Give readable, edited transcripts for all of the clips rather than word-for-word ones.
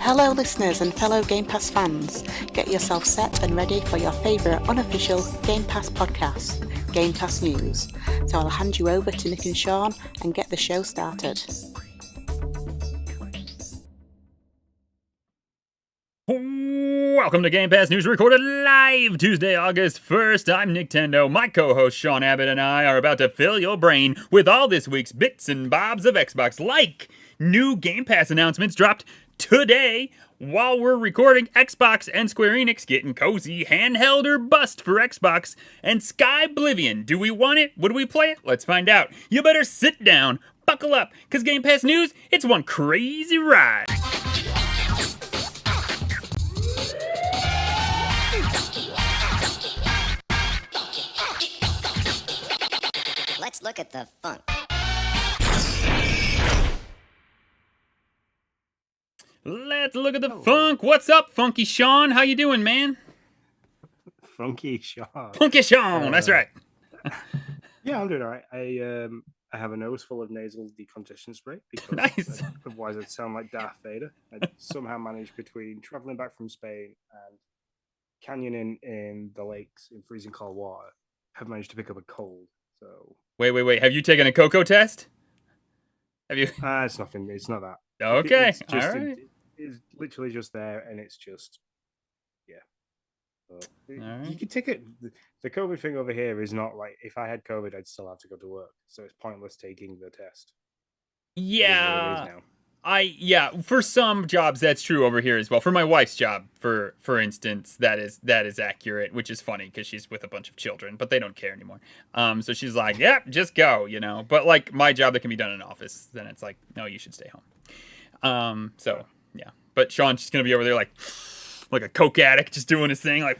Hello listeners and fellow Game Pass fans, get yourself set and ready for your favourite unofficial Game Pass podcast, Game Pass News. So I'll hand you over to Nick and Sean and get the show started. Welcome to Game Pass News, recorded live Tuesday, August 1st. I'm Nintendo. My co-host Sean Abbott and I are about to fill your brain with all this week's bits and bobs of Xbox, like new Game Pass announcements dropped today while we're recording, Xbox and Square Enix getting cozy, handheld or bust for Xbox, and Sky Oblivion. Do we want it? Would we play it? Let's find out. You better sit down, buckle up, because Game Pass News, it's one crazy ride. Let's look at the funk. Let's look at the funk. What's up, Funky Sean? How you doing, man? Funky Sean. Funky Sean, that's right. Yeah, I'm doing all right. I have a nose full of nasal decongestion spray because Nice. Otherwise I'd sound like Darth Vader. I somehow managed between traveling back from Spain and canyoning in the lakes in freezing cold water, have managed to pick up a cold. So Wait. Have you taken a cocoa test? Have you? it's nothing. It's not that. Okay, It's just, all right. it's literally just there, and it's just But right. you could take it. The COVID thing over here is not like if I had COVID, I'd still have to go to work, so it's pointless taking the test. It is what it is Yeah. now. For some jobs that's true over here as well. For my wife's job, for instance, that is accurate, which is funny because she's with a bunch of children, but they don't care anymore. So she's like, "Yep, just go," you know. But like my job that can be done in an office, then it's like, "No, you should stay home." So yeah. But Sean's just gonna be over there like a coke addict, just doing his thing, like.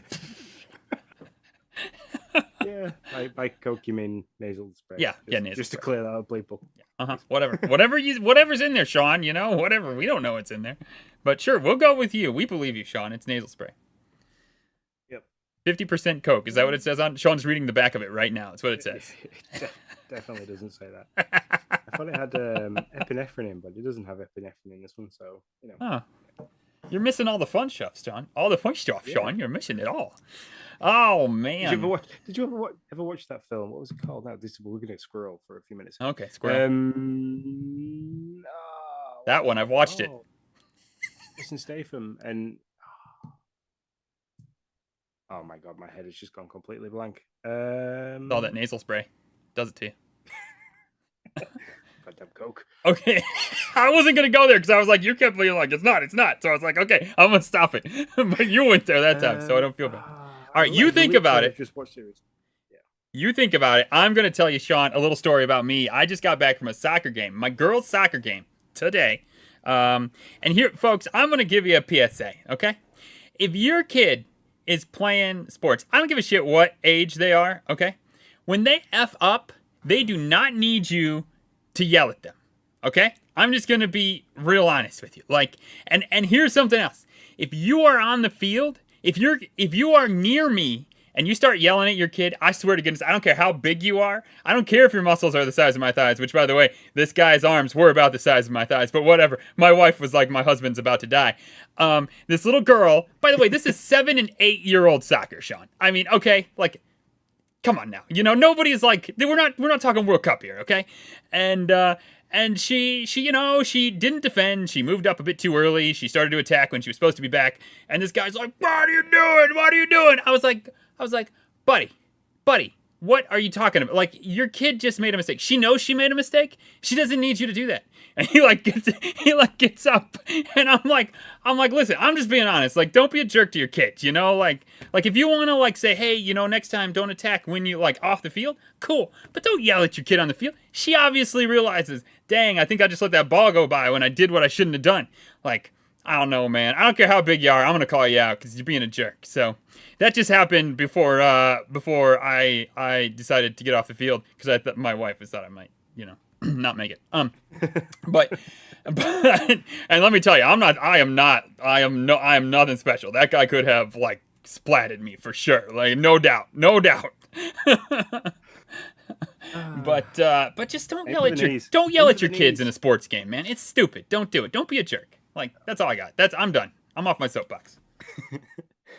Yeah, by coke you mean nasal spray. Yeah, just, nasal just to spray. clear that up, people. Whatever's in there, Sean. You know, whatever. We don't know what's in there, but sure, we'll go with you. We believe you, Sean. It's nasal spray. Yep. 50% Coke. Is that what it says on? Sean's reading the back of it right now. That's what it says. It definitely doesn't say that. I thought it had epinephrine in, but it doesn't have epinephrine in this one. So Huh. You're missing all the fun stuff, Sean. All the fun stuff, Yeah. Sean. You're missing it all. Oh Did man. you ever watch that film? What was it called? Now we're gonna scroll for a few minutes. Okay, squirrel. That one, I've watched it. Jason Statham and oh my god, my head has just gone completely blank. All that nasal spray does it to you. Goddamn Coke. Okay, I wasn't gonna go there because I was like, you kept being like, it's not. So I was like, okay, I'm gonna stop it. But you went there that time, so I don't feel bad. All right, you think about it. Just watch series. You think about it. I'm going to tell you, Sean, a little story about me. I just got back from a soccer game, my girls' soccer game today. And here, folks, I'm going to give you a PSA, okay? If your kid is playing sports, I don't give a shit what age they are, okay? When they F up, they do not need you to yell at them, okay? I'm just going to be real honest with you. Like, and here's something else. If you are on the field, if you are near me and you start yelling at your kid, I swear to goodness, I don't care how big you are. I don't care if your muscles are the size of my thighs, which, by the way, this guy's arms were about the size of my thighs, but whatever. My wife was like, my husband's about to die. This little girl, by the way, this is 7 and 8-year-old soccer, Sean. I mean, okay, like, come on now. You know, nobody's like, we're not talking World Cup here, okay? And she didn't defend. She moved up a bit too early. She started to attack when she was supposed to be back. And this guy's like, "What are you doing? What are you doing?" I was like, buddy, what are you talking about? Like, your kid just made a mistake. She knows she made a mistake. She doesn't need you to do that. And he gets up, and I'm like, listen, I'm just being honest. Like, don't be a jerk to your kids, you know? Like if you want to like say, hey, you know, next time don't attack when you like off the field, cool. But don't yell at your kid on the field. She obviously realizes, dang, I think I just let that ball go by when I did what I shouldn't have done. Like, I don't know, man. I don't care how big you are. I'm gonna call you out because you're being a jerk. So that just happened before I decided to get off the field because I thought my wife thought I might, you know, not make it. But and let me tell you, I am nothing special. That guy could have like splatted me for sure. Like no doubt. But just don't yell at your kids in a sports game, man. It's stupid. Don't do it. Don't be a jerk. Like, that's all I got. I'm done. I'm off my soapbox.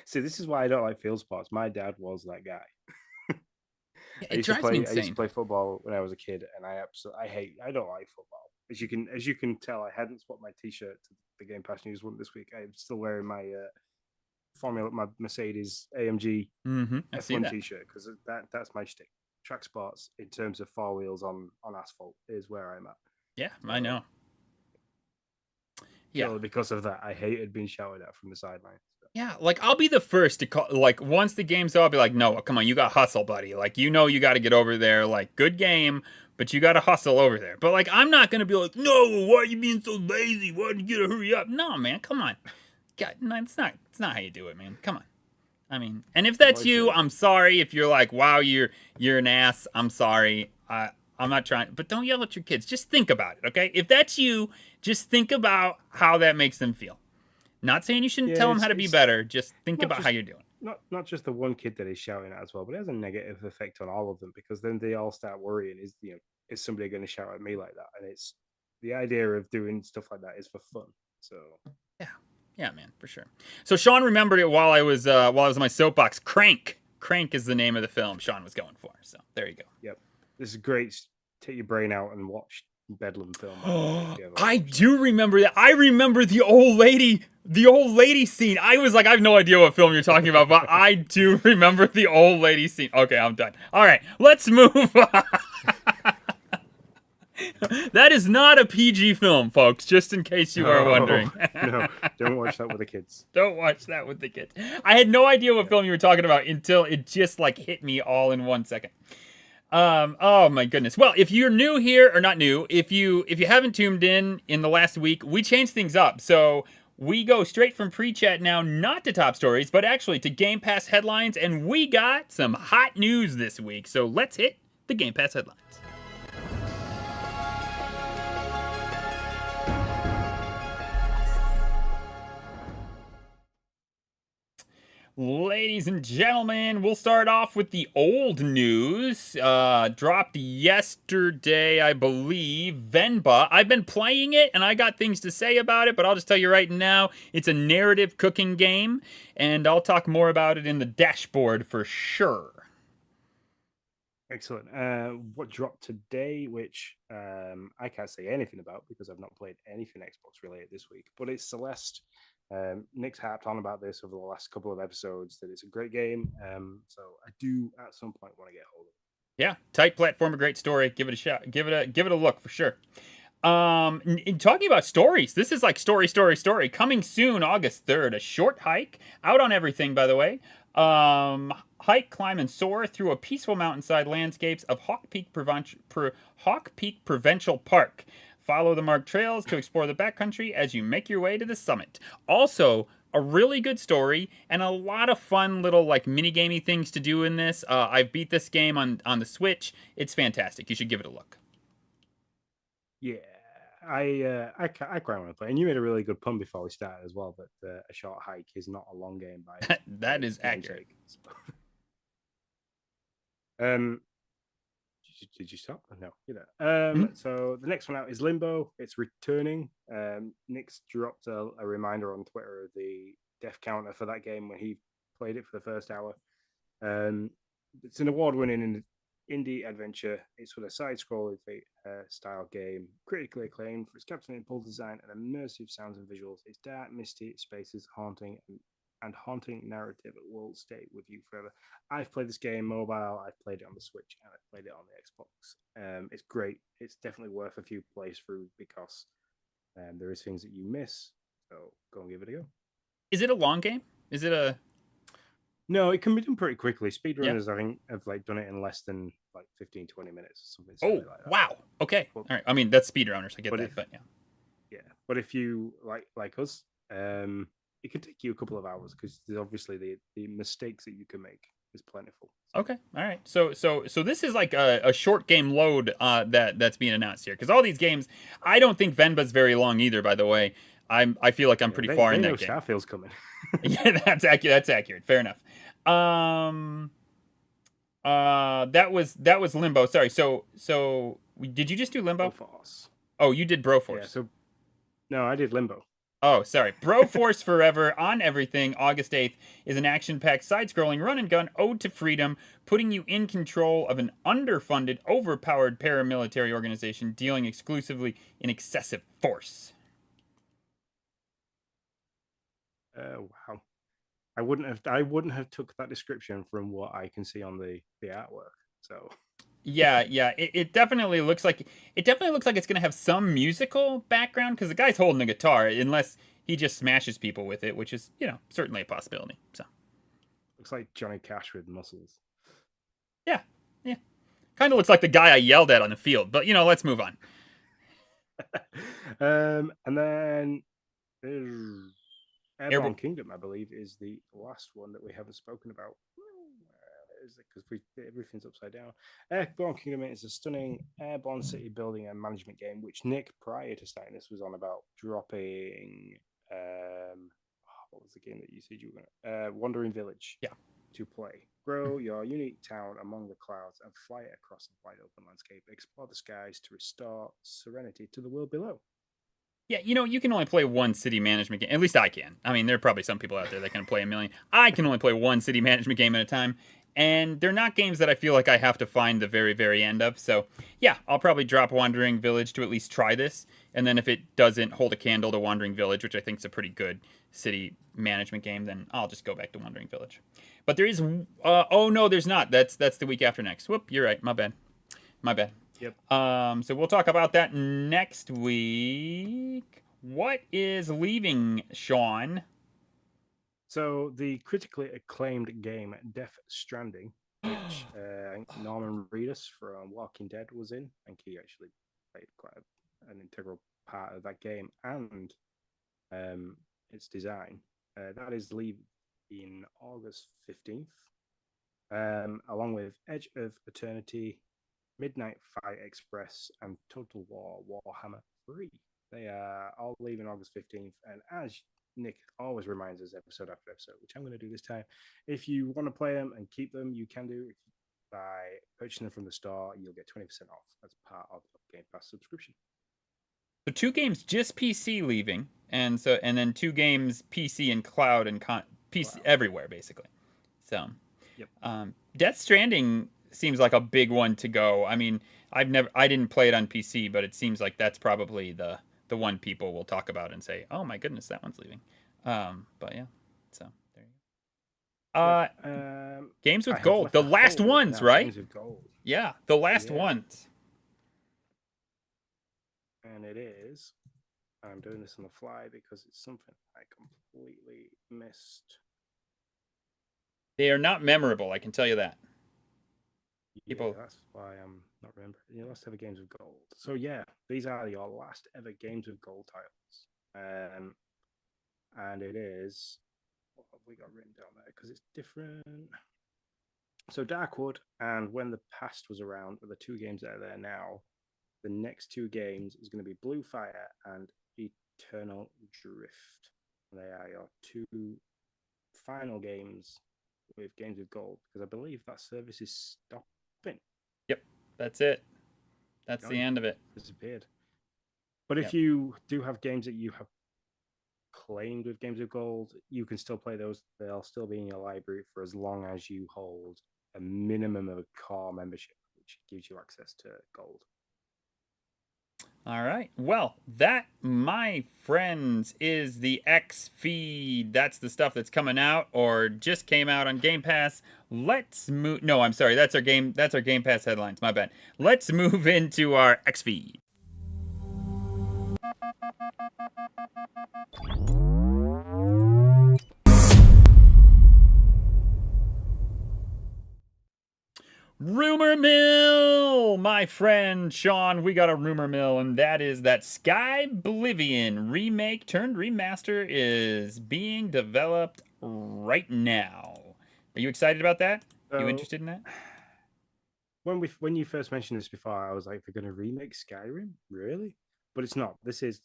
See, this is why I don't like field sports. My dad was that guy. It drives me I used to insane. play football when I was a kid, and I don't like football. As you can tell, I hadn't swapped my T-shirt to the Game Pass News one this week. I'm still wearing my Mercedes AMG I see F1 that. T-shirt because that's my shtick. Track sports in terms of four wheels on asphalt is where I'm at. Yeah, I know. Yeah. Purely because of that, I hated being shouted at from the sidelines. Yeah, like I'll be the first to call. Like once the game's over, I'll be like, "No, come on, you got to hustle, buddy. Like you know, you got to get over there. Like good game, but you got to hustle over there." But like, I'm not gonna be like, "No, why are you being so lazy? Why do you gotta hurry up?" No, man, come on. God, no, it's not how you do it, man. Come on. I mean, and if that's you, I'm sorry. If you're like, "Wow, you're an ass," I'm sorry. I'm not trying, but don't yell at your kids. Just think about it, okay? If that's you, just think about how that makes them feel. Not saying you shouldn't tell them how to be better. Just think about how you're doing. Not just the one kid that is shouting at as well, but it has a negative effect on all of them because then they all start worrying: is somebody going to shout at me like that? And it's the idea of doing stuff like that is for fun. So yeah, man, for sure. So Sean remembered it while I was on my soapbox. Crank is the name of the film Sean was going for. So there you go. Yep, this is great. Take your brain out and watch Bedlam film. I do remember that. I remember the old lady scene. I was like, I have no idea what film you're talking about, but I do remember the old lady scene. Okay, I'm done. All right, let's move on. That is not a PG film, folks, just in case you are wondering. No, don't watch that with the kids. Don't watch that with the kids. I had no idea what film you were talking about until it just like hit me all in 1 second. Oh my goodness. Well, if you're new here, or not new, if you haven't tuned in the last week, we changed things up. So we go straight from pre-chat now, not to top stories, but actually to Game Pass headlines, and we got some hot news this week. So let's hit the Game Pass headlines. Ladies and gentlemen, we'll start off with the old news. Dropped yesterday, I believe. Venba. I've been playing it, and I got things to say about it, but I'll just tell you right now, it's a narrative cooking game, and I'll talk more about it in the dashboard for sure. Excellent. What dropped today, which I can't say anything about because I've not played anything Xbox related this week, but it's Celeste. Nick's harped on about this over the last couple of episodes that it's a great game. So I do at some point want to get hold of it. Yeah, tight platform, a great story. Give it a shot. Give it a look for sure. In talking about stories, this is like story. Coming soon, August 3rd, a short hike out on everything, by the way. Hike, climb, and soar through a peaceful mountainside landscapes of Hawk Peak Provincial Park. Follow the marked trails to explore the backcountry as you make your way to the summit. Also, a really good story and a lot of fun little like mini-gamey things to do in this. I beat this game on the Switch. It's fantastic. You should give it a look. Yeah, I quite want to play. And you made a really good pun before we started as well that a short hike is not a long game by that is accurate. So. Did you stop? No, you know. So the next one out is Limbo. It's returning. Nick's dropped a reminder on Twitter of the death counter for that game when he played it for the first hour. It's an award-winning indie adventure. It's with a side-scrolling style game, critically acclaimed for its captivating puzzle design and immersive sounds and visuals. It's dark, misty spaces, haunting narrative will stay with you forever. I've played this game mobile, I've played it on the Switch, and I've played it on the Xbox. It's great. It's definitely worth a few playthroughs because there is things that you miss. So go and give it a go. Is it a long game? Is it a... No, it can be done pretty quickly. Speedrunners, I think, have like done it in less than like 15, 20 minutes or something. Oh, like that. Wow. Okay. All right. I mean, that's speedrunners. I get that, but yeah. Yeah. But if you like us, it can take you a couple of hours because there's obviously the mistakes that you can make is plentiful. Okay, all right. So this is like a short game load that's being announced here because all these games, I don't think Venba's very long either. By the way, I feel like I'm pretty far in that game. Starfield's coming. Yeah, that's accurate. That's accurate. Fair enough. That was Limbo. Sorry. So did you just do Limbo? Broforce. Oh, you did Broforce. Yeah. So no, I did Limbo. Oh, sorry. Broforce Forever on everything, August 8th, is an action packed side scrolling run and gun ode to freedom, putting you in control of an underfunded, overpowered paramilitary organization dealing exclusively in excessive force. Wow. I wouldn't have took that description from what I can see on the artwork. So Yeah, yeah, it definitely looks like it's gonna have some musical background because the guy's holding a guitar, unless he just smashes people with it, which is certainly a possibility. So looks like Johnny Cash with muscles. yeah, yeah, kind of looks like the guy I yelled at on the field. But let's move on. And then there's Airborne Airborne. Kingdom, I believe, is the last one that we haven't spoken about. Is it because everything's upside down? Airborne Kingdom is a stunning airborne city building and management game, which Nick, prior to starting this, was on about dropping. What was the game that you said you were going to? Wandering Village. Yeah. To play. Grow your unique town among the clouds and fly it across a wide open landscape. Explore the skies to restore serenity to the world below. Yeah, you can only play one city management game. At least I can. I mean, there are probably some people out there that can play a million. I can only play one city management game at a time. And they're not games that I feel like I have to find the very, very end of. So, yeah, I'll probably drop Wandering Village to at least try this. And then if it doesn't hold a candle to Wandering Village, which I think is a pretty good city management game, then I'll just go back to Wandering Village. But there is... oh, no, there's not. That's the week after next. Whoop, you're right. My bad. My bad. Yep. So we'll talk about that next week. What is leaving, Sean? So the critically acclaimed game Death Stranding, which Norman Reedus from Walking Dead was in. I think he actually played quite an integral part of that game and its design. That is leaving August 15th, along with Edge of Eternity, Midnight Fight Express, and Total War Warhammer 3. They are all leaving August 15th. And as Nick always reminds us episode after episode, which I'm going to do this time, if you want to play them and keep them, you can do. By purchasing them from the store, you'll get 20% off as part of the Game Pass subscription. So 2 games just PC leaving, and then 2 games PC and cloud and PC everywhere basically. So, yep. Death Stranding seems like a big one to go. I mean, I didn't play it on PC, but it seems like that's probably the one people will talk about and say, "Oh my goodness, that one's leaving." But yeah, so there you go. Games with Gold, the last ones, right? Games with Gold. Yeah, the last ones. And it is. I'm doing this on the fly because it's something I completely missed. They are not memorable, I can tell you that. Yeah, that's why I'm not remembering. Your last ever Games of Gold. So yeah, these are your last ever Games of Gold titles. And it is, what have we got written down there? Because it's different. So Darkwood and When the Past Was Around are the 2 games that are there now. The next 2 games is going to be Blue Fire and Eternal Drift. And they are your 2 final games with Games of Gold, because I believe that service is stopping. Yep, that's it. That's the end of it. Disappeared. But if you do have games that you have claimed with Games of Gold, you can still play those. They'll still be in your library for as long as you hold a minimum of a core membership, which gives you access to gold. All right. Well, that, my friends, is the X feed. That's the stuff that's coming out or just came out on Game Pass. Let's move. No, I'm sorry. That's our Game Pass headlines. My bad. Let's move into our X feed. Rumor mill, my friend Sean. We got a rumor mill, and that is that Skyblivion remake turned remaster is being developed right now. Are you excited about that? Are you interested in that? When you first mentioned this before, I was like, they're going to remake Skyrim, really? But it's not. This is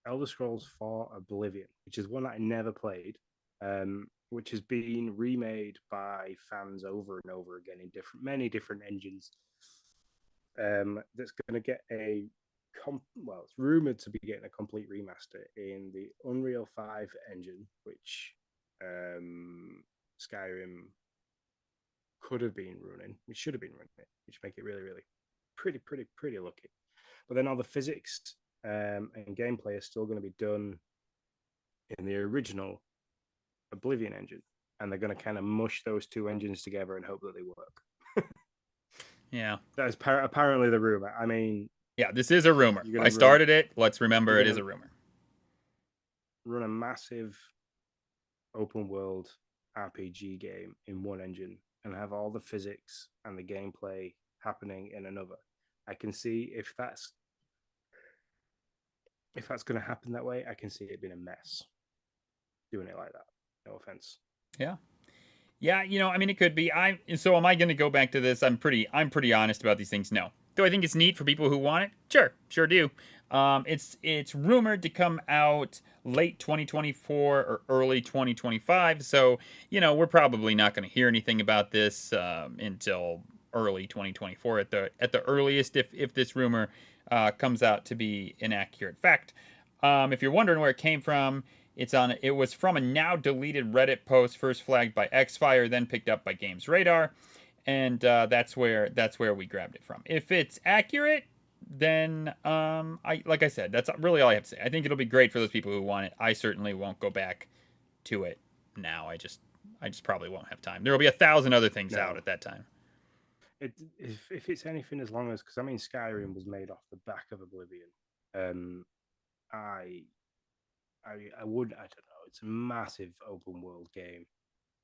Elder Scrolls 4 Oblivion, which is one that I never played. Which has been remade by fans over and over again in many different engines. That's going to get a it's rumored to be getting a complete remaster in the Unreal 5 engine, which Skyrim could have been running. It should have been running it, which make it really, really pretty lucky. But then all the physics and gameplay is still going to be done in the original Oblivion engine, and they're going to kind of mush those two engines together and hope that they work. Yeah, that is apparently the rumor. I mean, yeah, this is a rumor. I started it. Let's remember it is a rumor. Run a massive open world RPG game in one engine and have all the physics and the gameplay happening in another. I can see if that's going to happen that way. I can see it being a mess doing it like that. No offense. Yeah. Yeah, I mean, it could be. So am I going to go back to this? I'm pretty honest about these things. No. Do I think it's neat for people who want it? Sure do. It's rumored to come out late 2024 or early 2025. So, we're probably not going to hear anything about this until early 2024 at the earliest, if this rumor comes out to be an accurate fact. If you're wondering where it came from, it was from a now deleted Reddit post, first flagged by Xfire, then picked up by Games Radar, and that's where we grabbed it from. If it's accurate, then like I said, that's really all I have to say. I think it'll be great for those people who want it. I certainly won't go back to it now. I just probably won't have time. There will be 1,000 other things out at that time. If it's anything, as long as, because I mean, Skyrim was made off the back of Oblivion. I don't know. It's a massive open world game.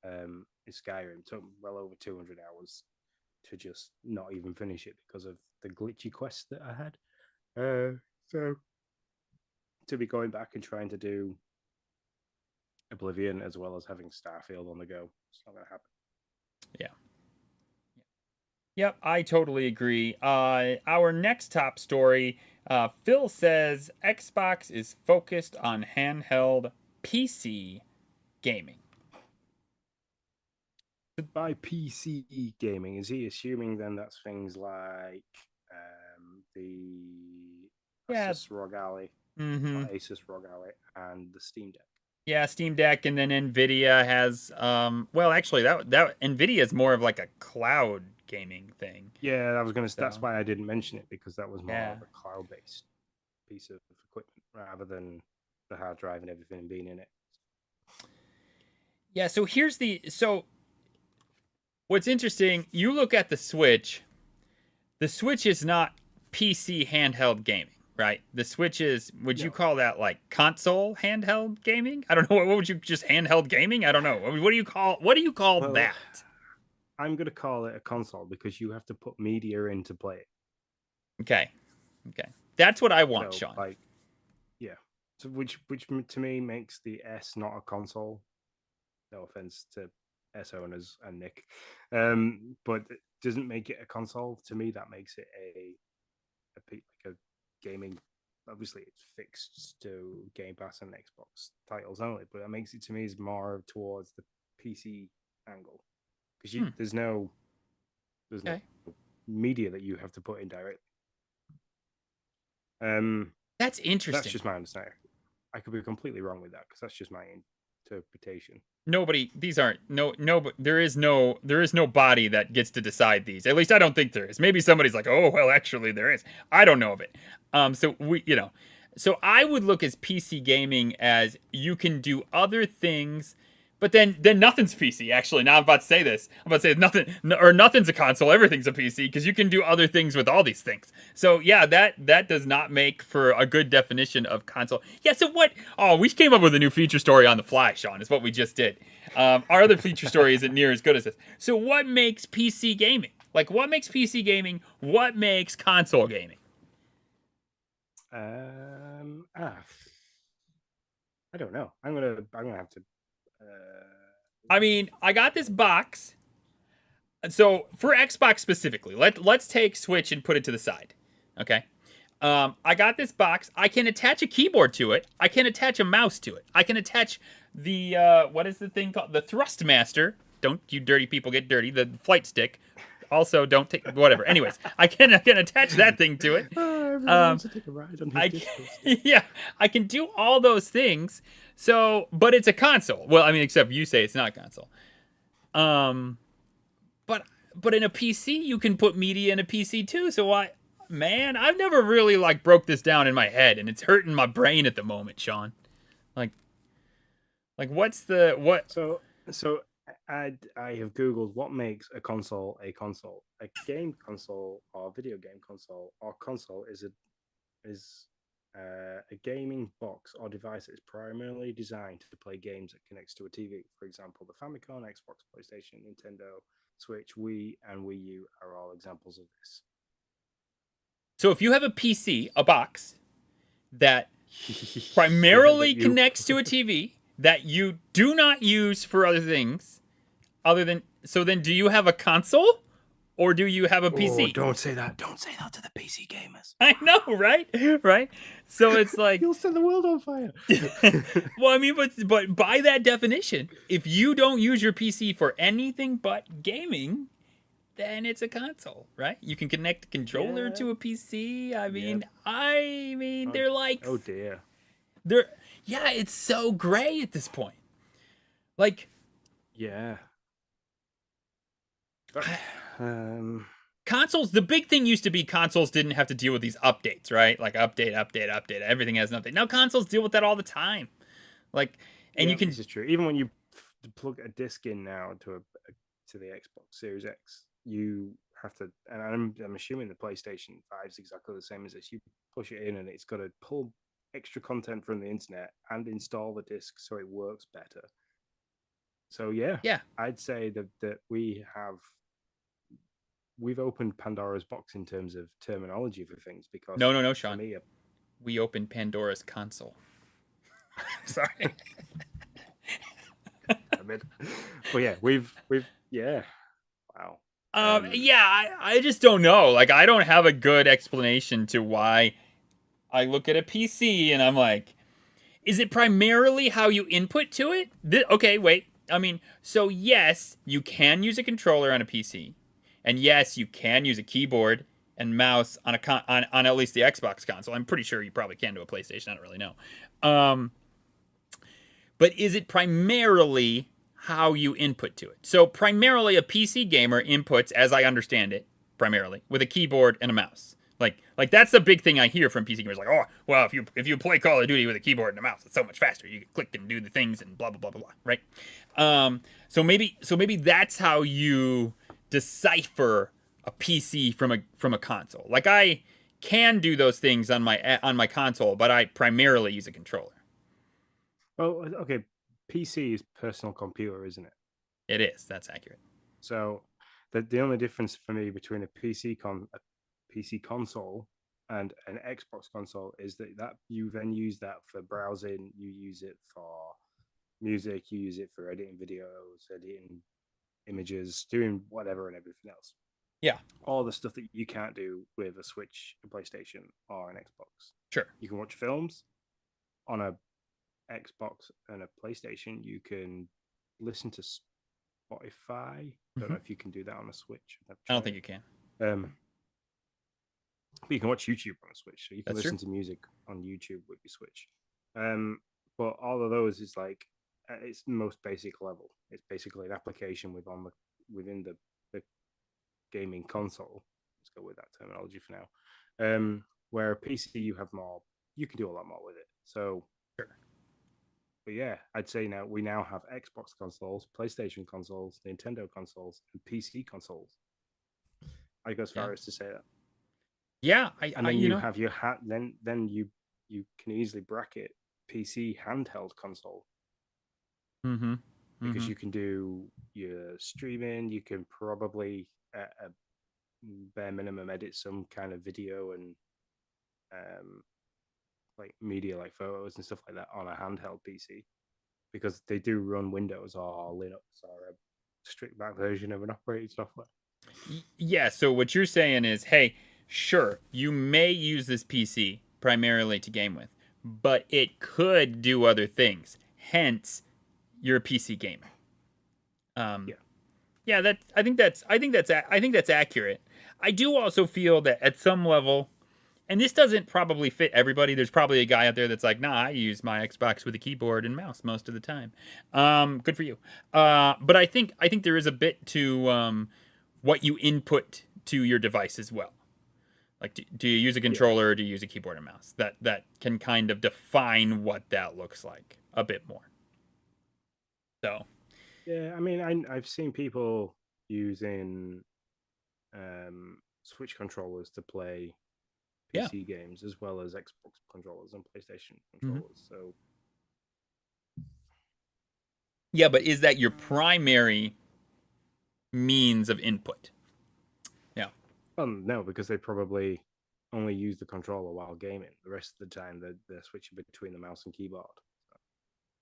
In Skyrim, it took well over 200 hours to just not even finish it because of the glitchy quests that I had. So to be going back and trying to do Oblivion as well as having Starfield on the go, it's not going to happen. Yeah. Yep, I totally agree. Our next top story, Phil says Xbox is focused on handheld PC gaming. By PC gaming, is he assuming then that's things like the Asus ROG Ally, Asus ROG Ally, and the Steam Deck? Yeah, Steam Deck, and then Nvidia has well, actually that Nvidia is more of like a cloud gaming thing. Yeah, I was going to. That's why I didn't mention it, because that was more of a cloud-based piece of equipment rather than the hard drive and everything being in it. Yeah. So what's interesting, you look at the Switch. The Switch is not PC handheld gaming, right? The Switch is, would you call that like console handheld gaming? I don't know. What would you, just handheld gaming? I don't know. What do you call that? I'm going to call it a console because you have to put media in to play it. Okay. That's what I want, Sean. Yeah. So which to me makes the S not a console. No offense to S owners and Nick, but it doesn't make it a console. To me, that makes it a gaming. Obviously, it's fixed to Game Pass and Xbox titles only, but that makes it, to me, is more towards the PC angle, because there's no media that you have to put in directly. That's interesting. That's just my understanding. I could be completely wrong with that, because that's just my interpretation. There is no body that gets to decide these. At least I don't think there is. Maybe somebody's like, oh, well, actually there is. I don't know of it. So I would look as PC gaming as you can do other things, but then nothing's PC. Actually, now I'm about to say this. I'm about to say nothing's a console. Everything's a PC, because you can do other things with all these things. So yeah, that does not make for a good definition of console. Yeah. So what? Oh, we came up with a new feature story on the fly, Sean. Is what we just did. Our other feature story isn't near as good as this. So what makes PC gaming? Like, what makes PC gaming? What makes console gaming? I don't know. I'm gonna have to. I mean, I got this box. So for Xbox specifically, let's take Switch and put it to the side. Okay. I got this box. I can attach a keyboard to it. I can attach a mouse to it. I can attach the what is the thing called? The Thrustmaster. Don't you dirty people get dirty. The flight stick. Also, don't take whatever. Anyways, I can attach that thing to it. everyone wants to take a ride on his disco stick. Yeah, I can do all those things. So, but it's a console. Well, I mean, except you say it's not a console. Um, but in a PC, you can put media in a PC too. So man, I've never really like broke this down in my head, and it's hurting my brain at the moment, Sean. Like, what's the what? So I have Googled what makes a console a console. A game console or video game console or console is a gaming box or device that is primarily designed to play games that connects to a TV. For example, the Famicom, Xbox, PlayStation, Nintendo, Switch, Wii, and Wii U are all examples of this. So if you have a PC, a box that primarily connects to a TV that you do not use for other things, then do you have a console or do you have a PC? Oh, don't say that. Don't say that to the PC gamers. I know, right? Right? So it's like you'll set the world on fire. Well, I mean, but by that definition, if you don't use your PC for anything but gaming, then it's a console, right? You can connect a controller to a PC. I mean, they're like, oh dear, it's so gray at this point. Like, yeah. Consoles, the big thing used to be consoles didn't have to deal with these updates, right? Like update. Everything has an update. Now consoles deal with that all the time. Like, and you can. This is true. Even when you plug a disc in now to the Xbox Series X, you have to. And I'm assuming the PlayStation 5 is exactly the same as this. You push it in, and it's got to pull extra content from the internet and install the disc so it works better. So yeah, I'd say that we've opened Pandora's box in terms of terminology for things because no, Sean. We opened Pandora's console. Sorry. Well, yeah, we've wow. I just don't know. Like, I don't have a good explanation to why I look at a PC and I'm like, is it primarily how you input to it? Okay, wait. I mean, so yes, you can use a controller on a PC, and yes, you can use a keyboard and mouse on on at least the Xbox console. I'm pretty sure you probably can do a PlayStation. I don't really know. But is it primarily how you input to it? So primarily a PC gamer inputs, as I understand it, primarily with a keyboard and a mouse. Like that's the big thing I hear from PC gamers. Like, oh, well, if you play Call of Duty with a keyboard and a mouse, it's so much faster. You can click and do the things and blah blah blah blah blah. Right? So maybe that's how you decipher a PC from a console. Like, I can do those things on my console, but I primarily use a controller. Well, okay, PC is personal computer, isn't it? It is. That's accurate. So the only difference for me between a PC console and an Xbox console is that you then use that for browsing, you use it for music, you use it for editing videos, editing images, doing whatever and everything else. Yeah. All the stuff that you can't do with a Switch, a PlayStation, or an Xbox. Sure. You can watch films on a Xbox and a PlayStation. You can listen to Spotify. Don't know if you can do that on a Switch. I don't think you can. But you can watch YouTube on a Switch, so you can listen to music on YouTube with your Switch. But all of those is like at its most basic level. It's basically an application within the gaming console. Let's go with that terminology for now. Where a PC, you can do a lot more with it. So, sure. But yeah, I'd say we now have Xbox consoles, PlayStation consoles, Nintendo consoles, and PC consoles. I go as far as to say that. Yeah, and then you have your then you can easily bracket PC handheld console. Mm-hmm. Because you can do your streaming, you can probably at a bare minimum edit some kind of video and like media like photos and stuff like that on a handheld PC, because they do run Windows or Linux or a stripped back version of an operating software. Yeah, so what you're saying is, hey, sure, you may use this PC primarily to game with, but it could do other things. Hence, you're a PC gamer. Yeah. I think that's accurate. I do also feel that at some level, and this doesn't probably fit everybody. There's probably a guy out there that's like, nah, I use my Xbox with a keyboard and mouse most of the time. Good for you. But I think there is a bit to what you input to your device as well. Like, do you use a controller or do you use a keyboard and mouse? That can kind of define what that looks like a bit more. So Yeah, I mean, I've seen people using Switch controllers to play yeah. PC games as well as Xbox controllers and PlayStation Mm-hmm. controllers. So Yeah, but is that your primary means of input? Yeah. no, because they probably only use the controller while gaming. The rest of the time, they're switching between the mouse and keyboard.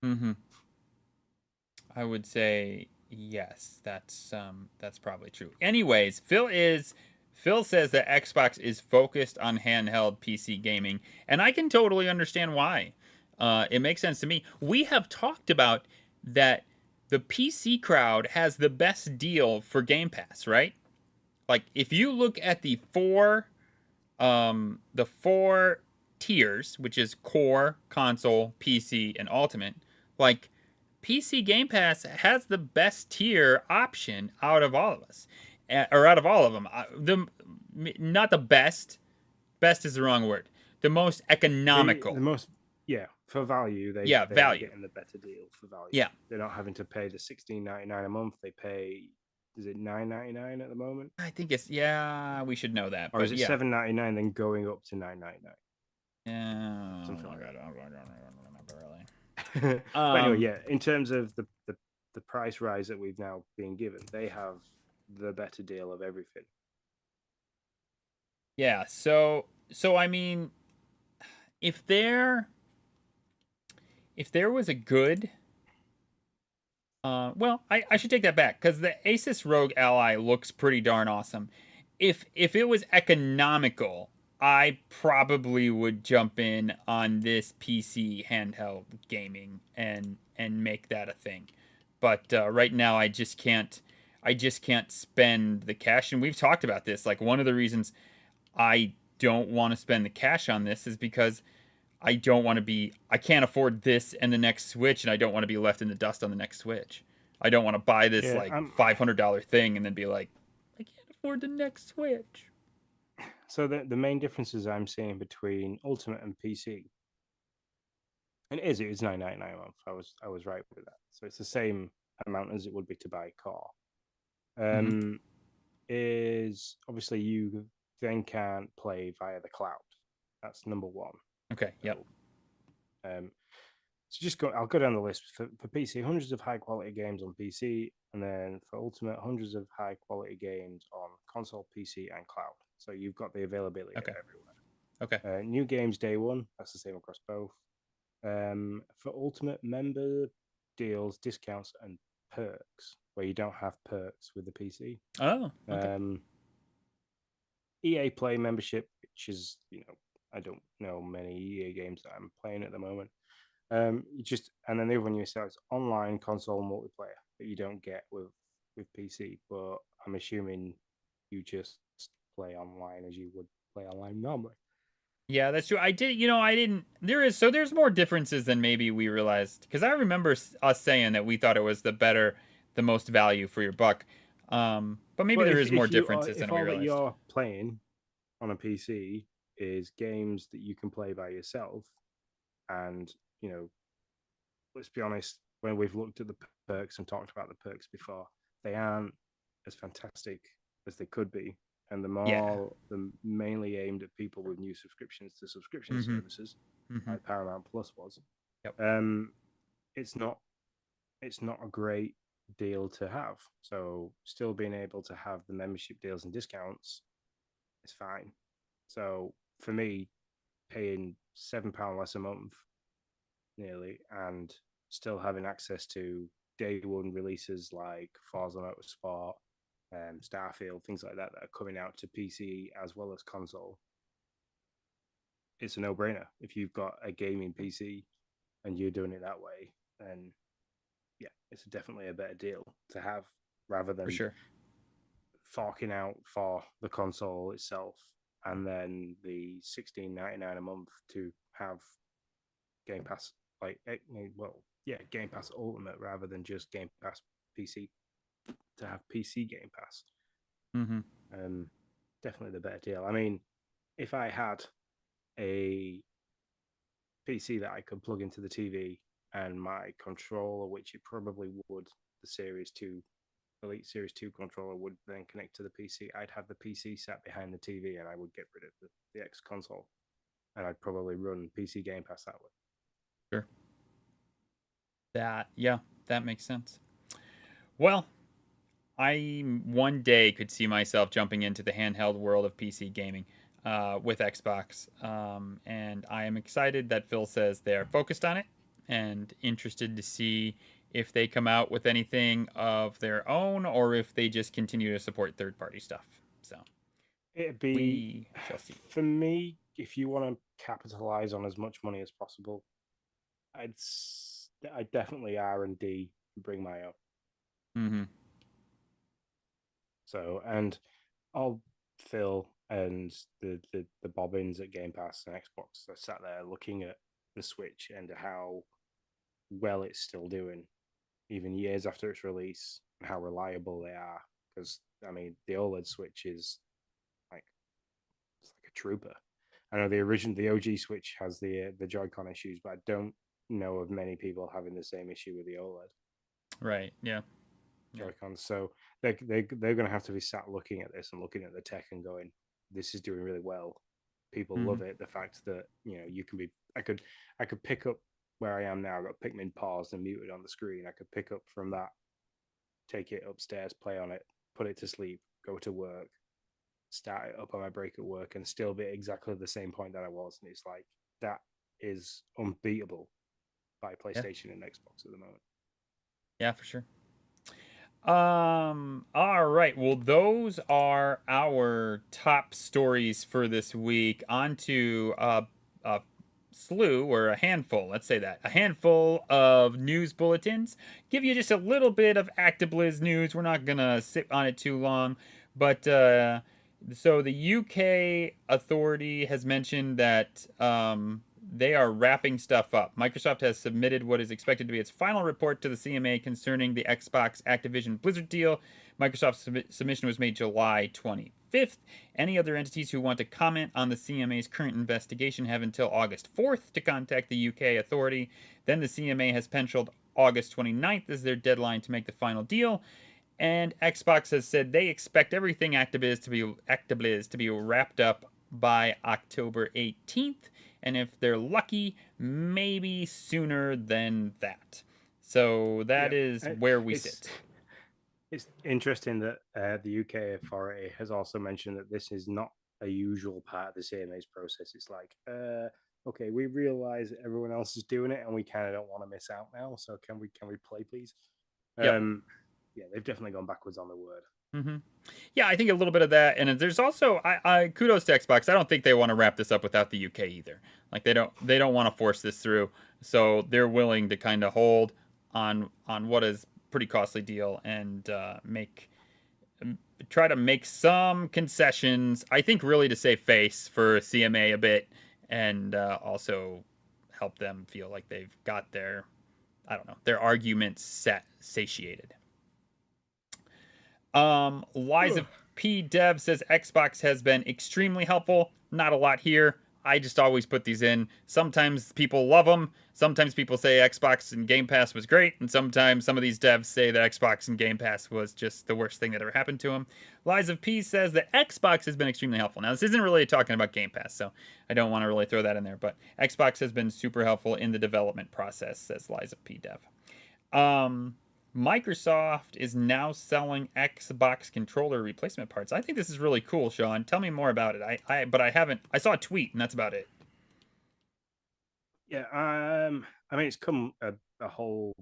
Mm-hmm. I would say yes. That's probably true. Anyways, Phil says that Xbox is focused on handheld PC gaming, and I can totally understand why. It makes sense to me. We have talked about that the PC crowd has the best deal for Game Pass, right? Like if you look at the four tiers, which is core, console, PC, and ultimate, like PC Game Pass has the best tier option out of all of us, or out of all of them. Not the best. Best is the wrong word. The most economical. The most, yeah, for value, they are value. getting the better deal for value. Yeah, they're not having to pay the $16.99 a month. They pay, is it $9.99 at the moment? I think it's we should know that. Or But is it yeah, $7.99 then going up to $9.99? yeah. Something like I don't remember really. But anyway, yeah, in terms of the price rise that we've now been given, they have the better deal of everything. Yeah. So I mean, if there was a good well, I should take that back because the Asus Rogue Ally looks pretty darn awesome. If it was economical, I probably would jump in on this PC handheld gaming and make that a thing. But right now, I just can't. I just can't spend the cash, and we've talked about this. Like one of the reasons I don't want to spend the cash on this is because I can't afford this and the next Switch, and I don't want to be left in the dust on the next Switch. I don't want to buy this Yeah, like $500 thing and then be like, I can't afford the next Switch. So the main differences I'm seeing between Ultimate and PC, and it is $9.99 a month. I was right with that. So it's the same amount as it would be to buy a car. Mm-hmm. Is obviously you then can't play via the cloud. That's number one. Okay. Yep. Um, so just go. I'll go down the list for PC. Hundreds of high quality games on PC, and then for Ultimate, hundreds of high quality games on console, PC, and cloud. So you've got the availability everywhere. Okay. New games day one. That's the same across both. For Ultimate, member deals, discounts, and perks where you don't have perks with the PC. Oh. Okay. EA Play membership, which is I don't know many EA games that I'm playing at the moment. And then the other one you said is online console multiplayer that you don't get with PC, but I'm assuming you just play online as you would play online normally. Yeah, that's true. I didn't. There's more differences than maybe we realized because I remember us saying that we thought it was the most value for your buck. But maybe there is more differences than we realized. If all that you're playing on a PC is games that you can play by yourself, and let's be honest, when we've looked at the perks and talked about the perks before, they aren't as fantastic as they could be, and they're mainly aimed at people with new subscriptions to subscription services, like Paramount Plus was. Yep. It's not a great deal to have. So still being able to have the membership deals and discounts is fine. So for me, paying £7 less a month nearly and still having access to day one releases like Forza Motorsport, Starfield, things like that are coming out to PC as well as console. It's a no-brainer. If you've got a gaming PC and you're doing it that way, then yeah, it's definitely a better deal to have rather than For sure forking out for the console itself and then the $16.99 a month to have Game Pass, like, Game Pass Ultimate rather than just Game Pass PC, to have PC Game Pass. Mm-hmm. Definitely the better deal. I mean, if I had a PC that I could plug into the TV and my controller, which it probably would, the Series 2, Elite Series 2 controller would then connect to the PC, I'd have the PC sat behind the TV and I would get rid of the X console. And I'd probably run PC Game Pass that way. Sure. That makes sense. Well, I one day could see myself jumping into the handheld world of PC gaming with Xbox, and I am excited that Phil says they're focused on it and interested to see if they come out with anything of their own or if they just continue to support third-party stuff. So It'd be, we shall see. for me, if you want to capitalize on as much money as possible, I definitely R&D, bring my own. Mm-hmm. So, and I'll Phil and the bobbins at Game Pass and Xbox are sat there looking at the Switch and how well it's still doing, even years after its release, and how reliable they are. Because I mean, the OLED Switch is like, it's like a trooper. I know the OG Switch has the Joy-Con issues, but I don't know of many people having the same issue with the OLED Right. Yeah. Joy-Cons. So they're going to have to be sat looking at this and looking at the tech and going, this is doing really well. People Mhm. love it. The fact that you can be, I could pick up where I am now. I've got Pikmin paused and muted on the screen. I could pick up from that, take it upstairs, play on it, put it to sleep, go to work, start it up on my break at work, and still be exactly the same point that I was. And it's like, that is unbeatable by Yeah. PlayStation and Xbox at the moment. Yeah, for sure. All right. Well, those are our top stories for this week. On to a slew or a handful, let's say that. A handful of news bulletins. Give you just a little bit of ActiBliz news. We're not going to sit on it too long, but so the UK authority has mentioned that they are wrapping stuff up. Microsoft has submitted what is expected to be its final report to the CMA concerning the Xbox Activision Blizzard deal. Microsoft's submission was made July 25th. Any other entities who want to comment on the CMA's current investigation have until August 4th to contact the UK authority. Then the CMA has penciled August 29th as their deadline to make the final deal. And Xbox has said they expect everything ActiBliz to be wrapped up by October 18th, and if they're lucky, maybe sooner than that. So that is where we sit. It's interesting that the UK authority has also mentioned that this is not a usual part of the CMA's process. It's like, okay, we realize that everyone else is doing it, and we kind of don't want to miss out now. So can we play, please? Yep. Yeah, they've definitely gone backwards on the word. Mm-hmm. Yeah, I think a little bit of that, and there's also I kudos to Xbox. I don't think they want to wrap this up without the UK either. Like they don't want to force this through, so they're willing to kind of hold on what is pretty costly deal and try to make some concessions. I think really to save face for CMA a bit, and also help them feel like they've got their their arguments satiated. Liza P. Dev says Xbox has been extremely helpful. Not a lot here. I just always put these in. Sometimes people love them. Sometimes people say Xbox and Game Pass was great. And sometimes some of these devs say that Xbox and Game Pass was just the worst thing that ever happened to them. Liza P says that Xbox has been extremely helpful. Now, this isn't really talking about Game Pass, so I don't want to really throw that in there. But Xbox has been super helpful in the development process, says Liza P. Dev. Microsoft is now selling Xbox controller replacement parts. I think this is really cool, Sean. Tell me more about it. But I haven't. I saw a tweet, and that's about it. Yeah, I mean, it's come a whole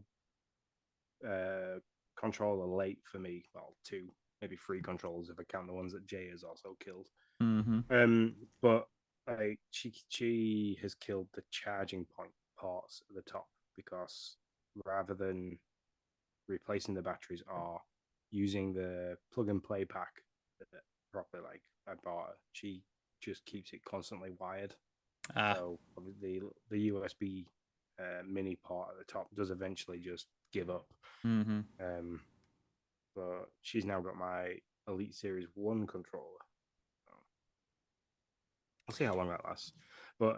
controller late for me. Well, two, maybe three controllers if I count the ones that Jay has also killed. Mm-hmm. But like she has killed the charging point parts at the top, because rather than replacing the batteries or using the plug and play pack that properly, like I bought, she just keeps it constantly wired. Ah, So the USB mini part at the top does eventually just give up. mm-hmm. But she's now got my Elite Series 1 controller. So I'll see how long that lasts. But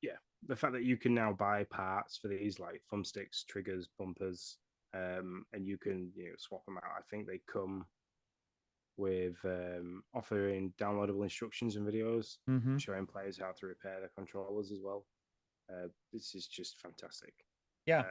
yeah, the fact that you can now buy parts for these, like thumbsticks, triggers, bumpers, and you can swap them out. I think they come with offering downloadable instructions and videos Mm-hmm. showing players how to repair their controllers as well. This is just fantastic, Yeah,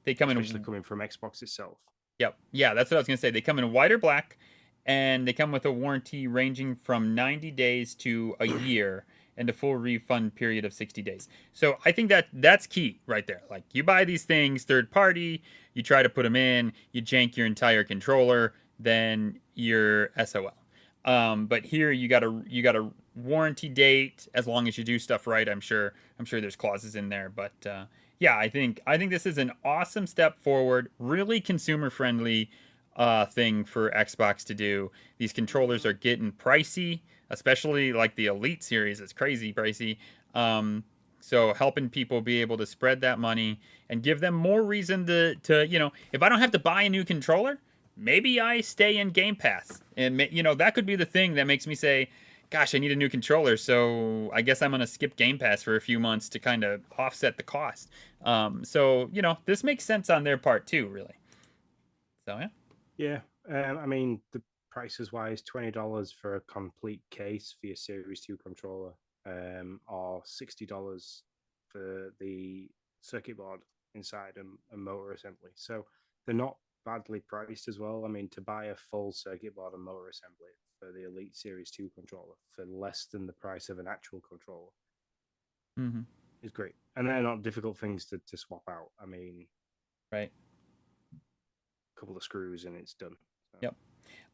they come especially in. coming from Xbox itself. Yep. Yeah, that's what I was gonna say. They come in white or black, and they come with a warranty ranging from 90 days to a year, and a full refund period of 60 days. So I think that's key right there. Like you buy these things third party, you try to put them in, you jank your entire controller, then you're SOL. But here you got a warranty date as long as you do stuff right. I'm sure there's clauses in there, but yeah, I think this is an awesome step forward. Really consumer friendly thing for Xbox to do. These controllers are getting pricey, especially like the Elite series. It's crazy pricey. So helping people be able to spread that money and give them more reason to if I don't have to buy a new controller, maybe I stay in Game Pass, and that could be the thing that makes me say, gosh, I need a new controller, so I guess I'm gonna skip Game Pass for a few months to kind of offset the cost. So this makes sense on their part too, really. So yeah. Yeah, I mean the prices wise, $20 for a complete case for your Series 2 controller, or $60 for the circuit board inside a motor assembly. So they're not badly priced as well. I mean, to buy a full circuit board and motor assembly for the Elite Series 2 controller for less than the price of an actual controller Mm-hmm. is great. And they're not difficult things to swap out. I mean, Right. a couple of screws and it's done. So. Yep.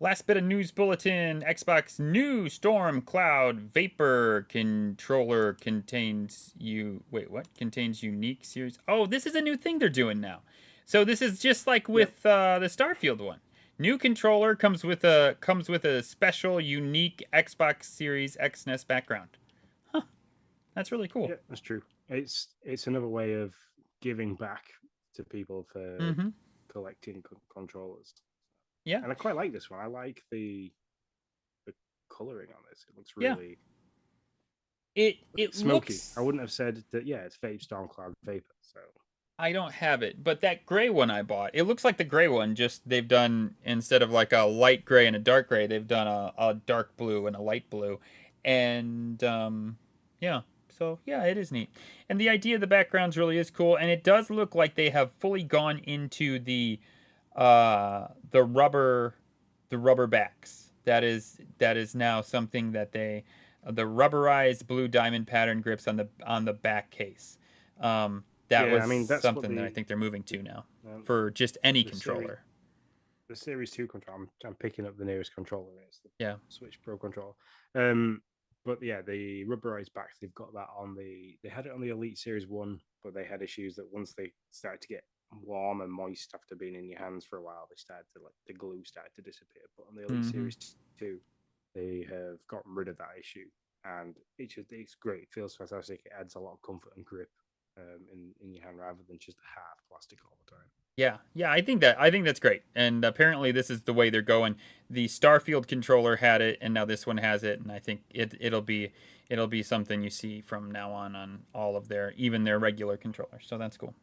Last bit of news bulletin: Xbox new Storm Cloud Vapor controller contains you. Wait, what? Contains unique series. Oh, this is a new thing they're doing now. So this is just like with the Starfield one. New controller comes with a special, unique Xbox Series X NES background. Huh. That's really cool. Yeah, that's true. It's another way of giving back to people for Mm-hmm. collecting controllers, Yeah. and I quite like this one. I like the coloring on this. It looks Yeah. really It smoky. looks. I wouldn't have said that. Yeah, it's Vape Storm Cloud Vapor. So I don't have it, but that gray one I bought, it looks like the gray one. Just they've done, instead of like a light gray and a dark gray, they've done a dark blue and a light blue, and yeah. So yeah, it is neat, and the idea of the backgrounds really is cool, and it does look like they have fully gone into the rubber backs. That is now something that the rubberized blue diamond pattern grips on the back case. That yeah, was I mean that's what something that I think they're moving to now for just any the series controller. the Series 2 controller. I'm picking up the nearest controller. It's the Yeah. Switch Pro controller. But yeah, the rubberized backs, they've got that on they had it on the Elite Series 1, but they had issues that once they started to get warm and moist after being in your hands for a while, they started to the glue started to disappear. But on the Elite Mm-hmm. Series 2, they have gotten rid of that issue, and it's great. It feels fantastic. It adds a lot of comfort and grip in your hand rather than just hard plastic all the time. Yeah, I think that's great. And apparently this is the way they're going. The Starfield controller had it, and now this one has it, and I think it'll be something you see from now on all of even their regular controllers. So that's cool.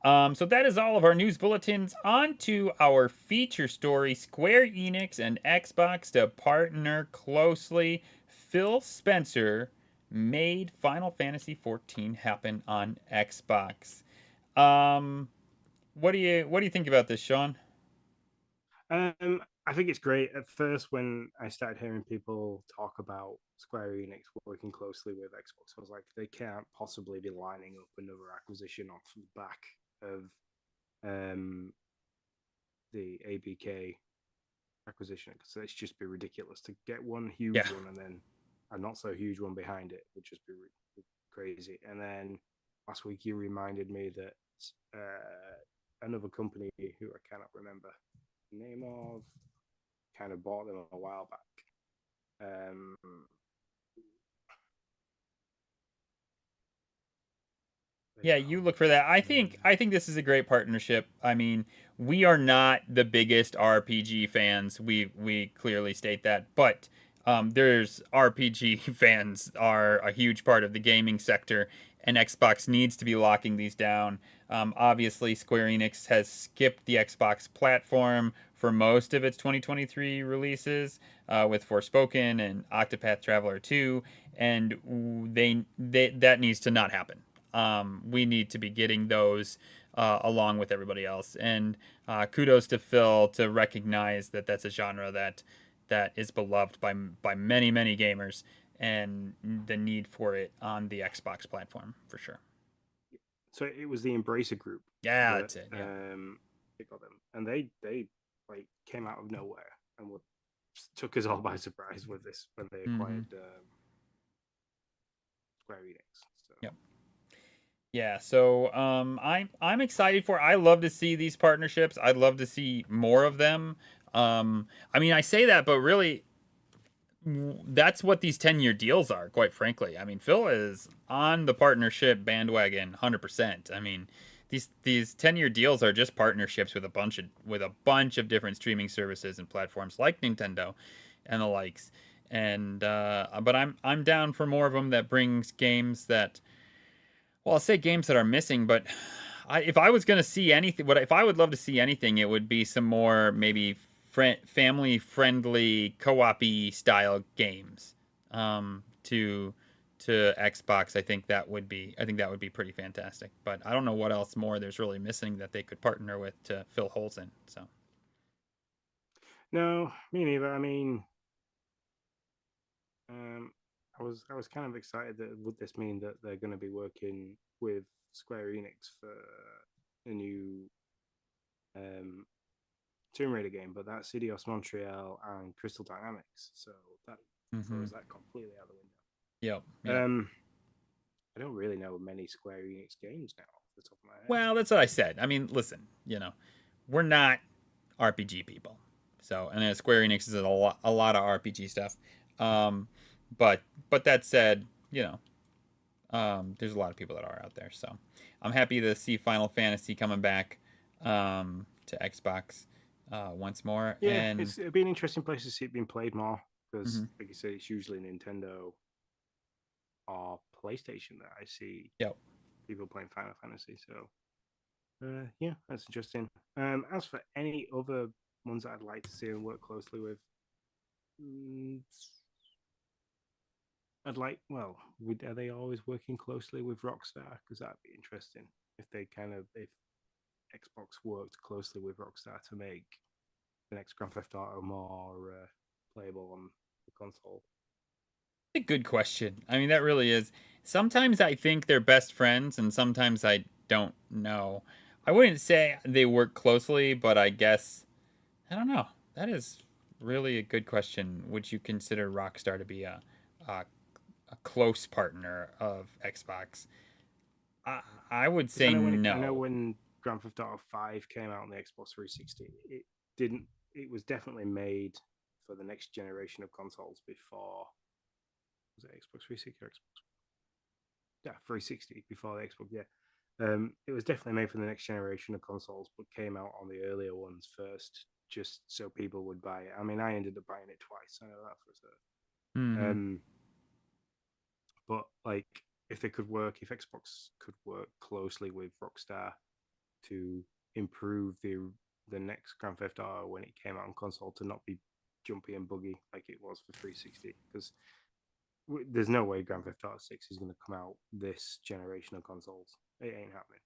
So that is all of our news bulletins. On to our feature story. Square Enix and Xbox to partner closely. Phil Spencer made Final Fantasy XIV happen on Xbox. What do you think about this, Sean? I think it's great. At first, when I started hearing people talk about Square Enix working closely with Xbox, I was like, they can't possibly be lining up another acquisition off the back of the ABK acquisition. So it's just be ridiculous to get one huge Yeah. one and then a not so huge one behind it would just be crazy. And then last week you reminded me that another company who I cannot remember the name of kind of bought them a while back. Um, Yeah, you look for that. I think this is a great partnership. I mean, we are not the biggest RPG fans. We clearly state that, but there's RPG fans are a huge part of the gaming sector, and Xbox needs to be locking these down. Obviously, Square Enix has skipped the Xbox platform for most of its 2023 releases, with Forspoken and Octopath Traveler 2, and they that needs to not happen. We need to be getting those along with everybody else. And kudos to Phil to recognize that that's a genre that is beloved by many gamers, and the need for it on the Xbox platform for sure. so it was the Embracer Group Yeah, that that's it. Yeah. they got them, and they like came out of nowhere and took us all by surprise with this when they Mm-hmm. acquired Square Enix. So Yep. Yeah, so I'm excited for. I love to see these partnerships. I'd love to see more of them. I mean, I say that, but really, that's what these 10-year deals are, quite frankly. I mean, Phil is on the partnership bandwagon 100%. I mean, these 10-year deals are just partnerships with a bunch of different streaming services and platforms like Nintendo and the likes. And but I'm down for more of them that brings games that, well, I'll say games that are missing, but if I was going to see anything, if I would love to see anything, it would be some more maybe family-friendly co-op style games to Xbox. I think that would be pretty fantastic. But I don't know what else more there's really missing that they could partner with to fill holes in. So no, me neither. I mean, um, I was kind of excited that would this mean that they're going to be working with Square Enix for a new um, Tomb Raider game, but that's Idios Montreal and Crystal Dynamics, so that mm-hmm. throws that completely out the Yep. window. I don't really know many Square Enix games now off the top of my head. Well, that's what I said. I mean, listen, we're not RPG people. So, and then Square Enix is a lot of RPG stuff. Um, but that said, there's a lot of people that are out there. So, I'm happy to see Final Fantasy coming back to Xbox once more. Yeah, And it'd be an interesting place to see it being played more because, mhm, like you say, it's usually Nintendo or PlayStation that I see yep. people playing Final Fantasy. So, yeah, that's interesting. As for any other ones that I'd like to see and work closely with, mm, are they always working closely with Rockstar? Because that'd be interesting if Xbox worked closely with Rockstar to make the next Grand Theft Auto more playable on the console. A good question. I mean, that really is. Sometimes I think they're best friends, and sometimes I don't know. I wouldn't say they work closely, but I guess I don't know. That is really a good question. Would you consider Rockstar to be a, a close partner of Xbox? I, I would Because say I know no. when Grand Theft Auto 5 came out on the Xbox 360, it didn't. It was definitely made for the next generation of consoles before. Was it Xbox 360 or Xbox? Yeah, 360 before the Xbox. Yeah, it was definitely made for the next generation of consoles, but came out on the earlier ones first, just so people would buy it. I mean, I ended up buying it twice. I know that for certain. Hmm. But like, if Xbox could work closely with Rockstar to improve the next Grand Theft Auto when it came out on console to not be jumpy and buggy like it was for 360, because there's no way Grand Theft Auto 6 is going to come out this generation of consoles. It ain't happening.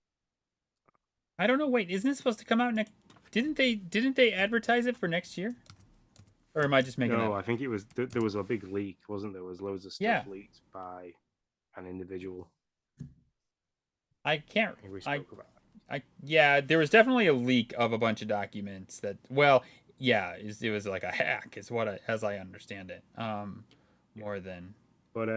I don't know. Wait, isn't it supposed to come out next? Didn't they advertise it for next year? Or am I just making that No, up? I think it was there was a big leak, wasn't there? There was loads of stuff Yeah, leaked by an individual. I can't. I think we I spoke about that. Yeah, there was definitely a leak of a bunch of documents that, well, yeah, it was like a hack, is as I understand it. Yeah. More than. But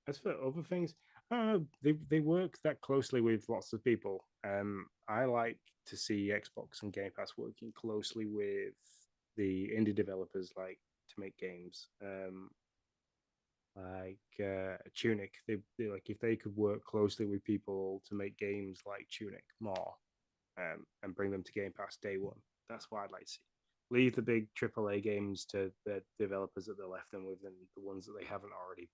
as for other things, I don't know. They work that closely with lots of people. I like to see Xbox and Game Pass working closely with the indie developers like to make games. Tunic, they like if they could work closely with people to make games like Tunic more, and bring them to Game Pass day one. That's what I'd like to see. Leave the big AAA games to the developers that they left them with, and the ones that they haven't already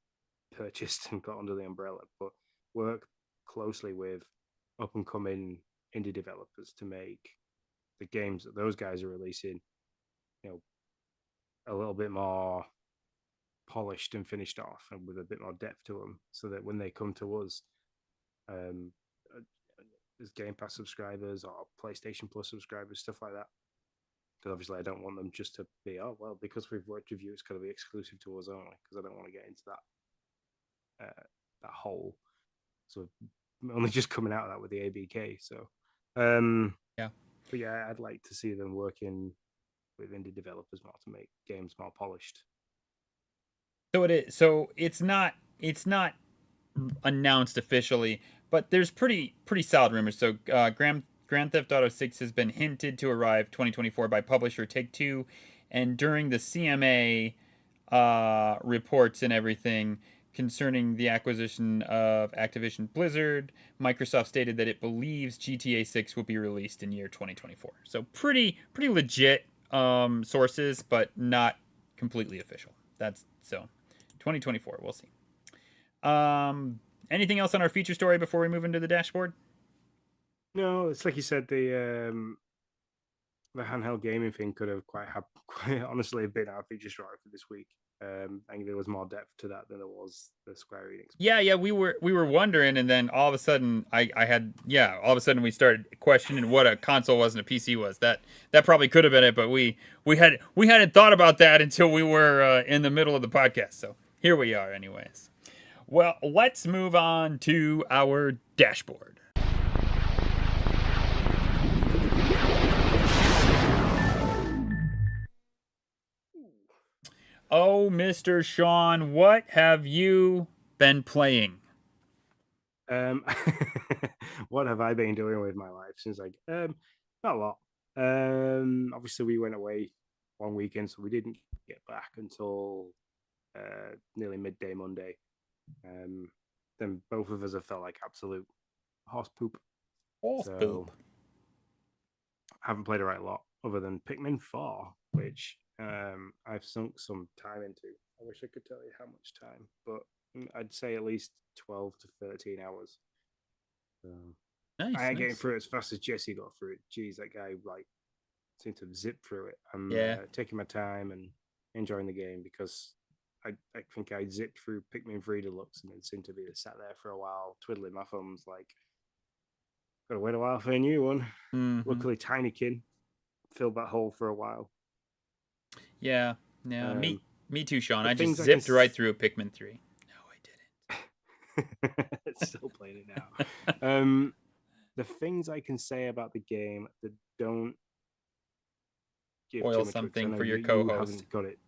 purchased and got under the umbrella, but work closely with up and coming indie developers to make the games that those guys are releasing, you know, a little bit more polished and finished off and with a bit more depth to them, so that when they come to us, um, as Game Pass subscribers or PlayStation Plus subscribers, stuff like that. Because obviously, I don't want them just to be, oh well, because we've worked with you, it's going to be exclusive to us only. Because I don't want to get into that hole. So only just coming out of that with the ABK. So, Yeah. But yeah, I'd like to see them working with indie developers more to make games more polished. So it is. So it's not announced officially, but there's pretty solid rumors. So Grand Theft Auto 6 has been hinted to arrive 2024 by publisher Take-Two, and during the CMA reports and everything concerning the acquisition of Activision Blizzard, Microsoft stated that it believes GTA 6 will be released in year 2024. So pretty legit sources, but not completely official. That's so 2024. We'll see. Anything else on our feature story before we move into the dashboard? No, it's like you said, the handheld gaming thing could have quite honestly been our feature story for this week. I think there was more depth to that than there was the Square Enix. Yeah, we were wondering, and then all of a sudden all of a sudden we started questioning what a console was and a PC was. That probably could have been it, but we hadn't thought about that until we were in the middle of the podcast. So here we are, anyways. Well, let's move on to our dashboard. Oh, Mr. Sean, what have you been playing? What have I been doing with my life since not a lot. Obviously we went away one weekend, so we didn't get back until nearly midday Monday. Then both of us have felt like absolute horse poop. Poop. I haven't played a right lot other than Pikmin 4, which I've sunk some time into. I wish I could tell you how much time, but I'd say at least 12 to 13 hours. Nice. I ain't getting through it as fast as Jesse got through it. Jeez, that guy seemed to zip through it. I'm taking my time and enjoying the game because I think I zipped through Pikmin 3 Deluxe and then seemed to be sat there for a while, twiddling my thumbs like, gotta wait a while for a new one. Mm-hmm. Luckily, Tinykin filled that hole for a while. Yeah. Me too, Sean. I just zipped right through Pikmin 3. No, I didn't. Still playing it now. The things I can say about the game that don't give spoil too much something for your co-host. You haven't got it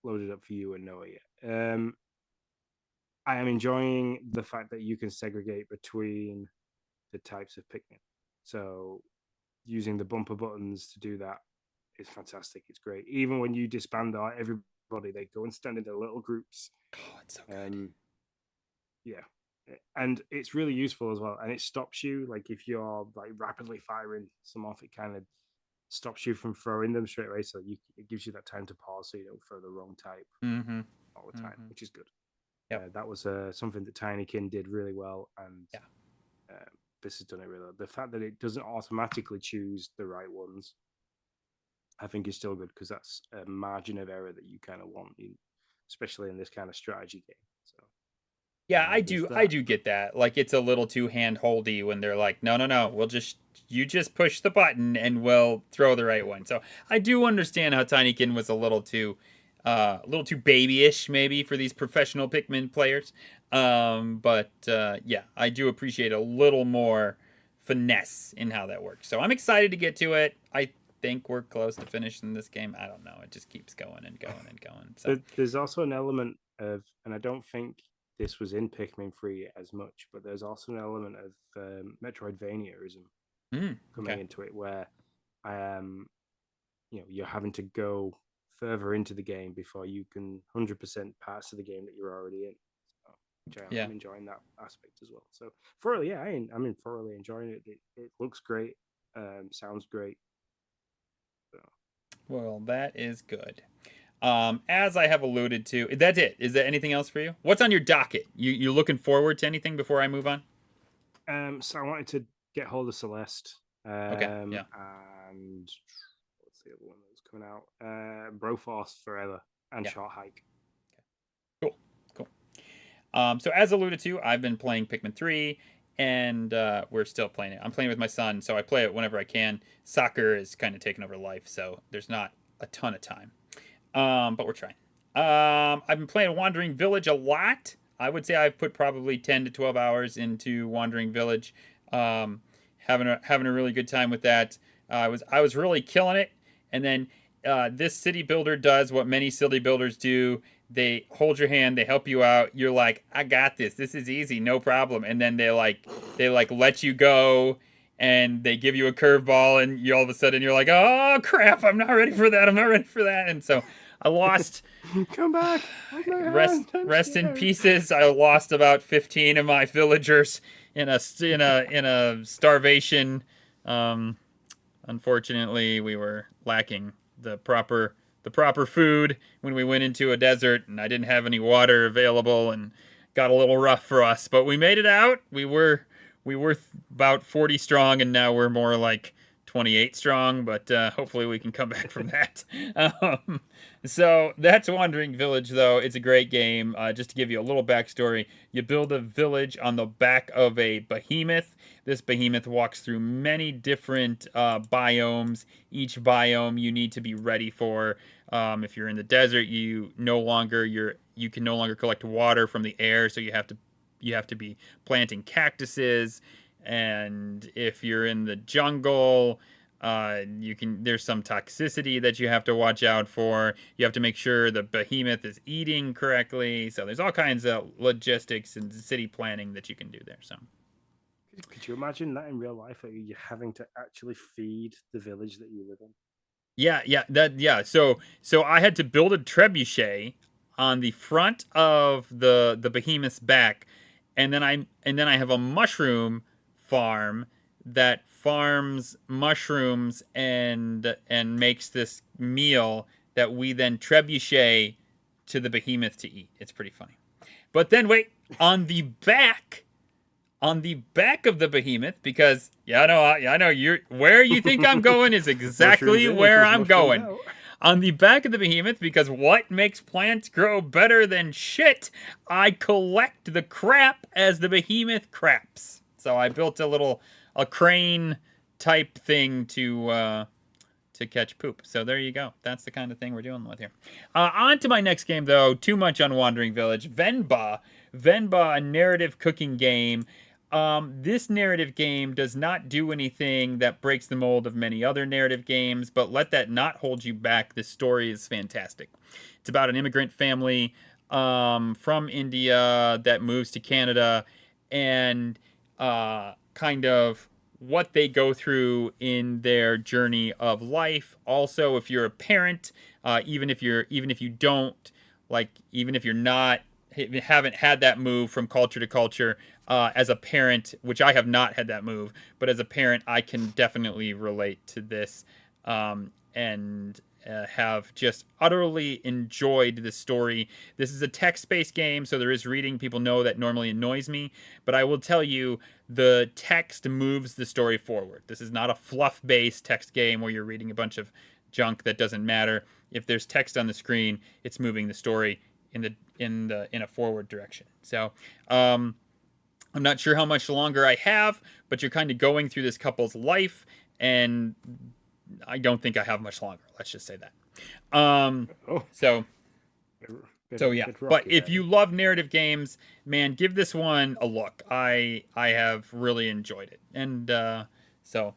loaded up for you and Noah yet. I am enjoying the fact that you can segregate between the types of Pikmin. So using the bumper buttons to do that is fantastic. It's great. Even when you disband everybody, they go and stand in their little groups. Oh, it's so good. Yeah. And it's really useful as well. And it stops you, like if you're like rapidly firing some off, it kind of stops you from throwing them straight away. So it gives you that time to pause so you don't throw the wrong type all the time, which is good. Yeah, that was something that Tinykin did really well, and this has done it really well. The fact that it doesn't automatically choose the right ones, I think is still good because that's a margin of error that you kind of want, especially in this kind of strategy game. So. Yeah, I do get that. Like it's a little too hand-holdy when they're like, no, you just push the button and we'll throw the right one. So I do understand how Tinykin was a little too babyish maybe for these professional Pikmin players. But I do appreciate a little more finesse in how that works. So I'm excited to get to it. I think we're close to finishing this game. I don't know. It just keeps going and going and going. So there's also an element of, and I don't think this was in Pikmin 3 as much, but there's also an element of Metroidvaniaism coming into it, where you're having to go further into the game before you can 100% pass to the game that you're already in. So, which I'm enjoying that aspect as well. So thoroughly, yeah, I'm thoroughly enjoying it. It looks great, sounds great. So. Well, that is good. As I have alluded to, that's it. Is there anything else for you? What's on your docket? You looking forward to anything before I move on? So I wanted to get hold of Celeste. Okay. Yeah. And what's the other one that's coming out? Broforce Forever and Short Hike. Okay. Cool. So as alluded to, I've been playing Pikmin 3, and we're still playing it. I'm playing with my son, so I play it whenever I can. Soccer is kind of taking over life, so there's not a ton of time. But we're trying. I've been playing Wandering Village a lot. I would say I've put probably 10 to 12 hours into Wandering Village. Having a really good time with that. I was really killing it. And then this city builder does what many city builders do. They hold your hand, they help you out. You're like, I got this. This is easy, no problem. And then they let you go, and they give you a curveball, and you all of a sudden you're like, oh crap, I'm not ready for that. And so I lost. Come back. Rest in pieces. I lost about 15 of my villagers in a starvation. Unfortunately, we were lacking the proper food when we went into a desert, and I didn't have any water available, and got a little rough for us. But we made it out. We were about 40 strong, and now we're more like 28 strong, but hopefully we can come back from that. So that's Wandering Village, though. It's a great game. Just to give you a little backstory, you build a village on the back of a behemoth. This behemoth walks through many different biomes. Each biome you need to be ready for. If you're in the desert, you can no longer collect water from the air, so you have to be planting cactuses. And if you're in the jungle, there's some toxicity that you have to watch out for. You have to make sure the behemoth is eating correctly. So there's all kinds of logistics and city planning that you can do there. So could you imagine that in real life? Are you having to actually feed the village that you live in? Yeah. So I had to build a trebuchet on the front of the behemoth's back, and then I have a mushroom farm that farms mushrooms and makes this meal that we then trebuchet to the behemoth to eat. It's pretty funny. But then wait, on the back of the behemoth, because I know where you think I'm going is exactly where I'm going. Out. On the back of the behemoth, because what makes plants grow better than shit? I collect the crap as the behemoth craps. So I built a crane type thing to catch poop. So there you go. That's the kind of thing we're dealing with here. On to my next game, though. Too much on Wandering Village. Venba, a narrative cooking game. This narrative game does not do anything that breaks the mold of many other narrative games, but let that not hold you back. The story is fantastic. It's about an immigrant family from India that moves to Canada, and kind of what they go through in their journey of life. Also, if you're a parent, even if you haven't had that move from culture to culture, as a parent, which I have not had that move, but as a parent, I can definitely relate to this, and have just utterly enjoyed the story. This is a text-based game, so there is reading. People know that normally annoys me, but I will tell you, the text moves the story forward. This is not a fluff-based text game where you're reading a bunch of junk that doesn't matter. If there's text on the screen, it's moving the story in a forward direction. So I'm not sure how much longer I have, but you're kind of going through this couple's life, and I don't think I have much longer. Let's just say that. So yeah. But if you love narrative games, man, give this one a look. I have really enjoyed it, and so